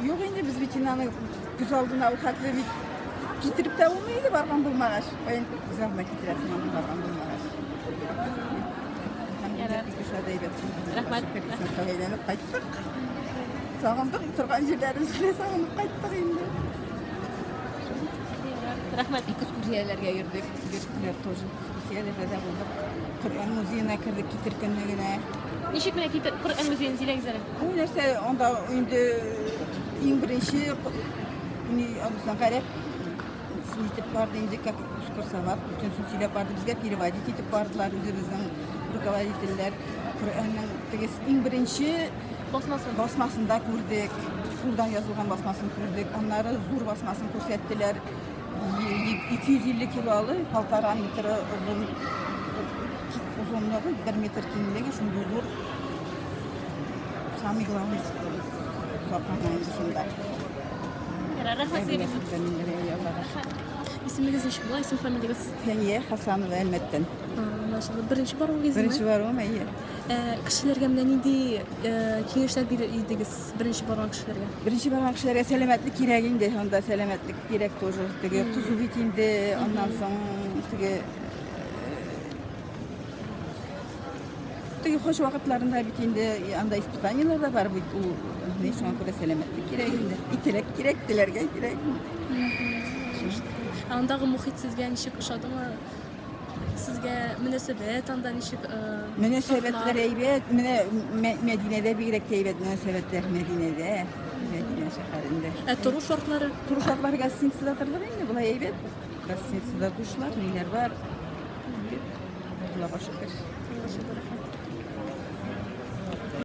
Yok indi biz bitinanı güz aldığına avukatlı bir getirip de olmaydı bargan bulmağaş. Ben güz aldığına getirersin onu bargan bulmağaş. Rahmat. Sağlayıp kayttık. Sağındık, turgan yerlerimizle sağınıp kayttık indi. Rahmat. Ekskursiyalarga yurdik. Yurtlar тоже. Ekskursiyalarda bulduk. Kur'an müziğine kirdik kitirkenligine. Nişik bilen Kur'an müziğini zilegizelim. Bu nerse onda indi en birinci alısan garip sinitip vardı indi как ekskursiya var. Bütün süsüyle vardı bizge переводить etip vardılar üzümüzden rukovodительler. Kur'an'ın en birinci basmasında gördük. Buradan yazılgan basmasını gördük. Onları zor basmasını gösterdiler. 250 kilolu, 1,5 metre uzunluğu, 1 metre kenarlığı, şunday zor. Самый главный zapanın dışında. Rahmat size. İsminiz nişik bulan, isim familiyiniz? Feniye Hasanova Elmet'ten. Maşallah. Birinci var o gezme? Birinci var o mu? İyi. Kişilerge bilen indi kengişler idiniz birinci baran kişilerge? Birinci baran kişilerge selametlik gerek indi. Onda selametlik gerek тоже. Tuzu bitindi. Ondan sonra hoş vakitlerinde bitindi. Anda ispitaniyalar da var. Ne şu an kadar selametlik gerek indi. İtilek gerektiler gerek. Andağı muhit sizge nişik uşadı mı? Sizge münasebet, anda nişik... Münasebetler eybet, Medine'de bir gerek eybet münasebetler Medine'de. Medine şehrinde. Turu şartları? Turu şartları gazetesinde hatırlar mı? Bula eybet. Gazetesinde duşlar, neler var. Bula başa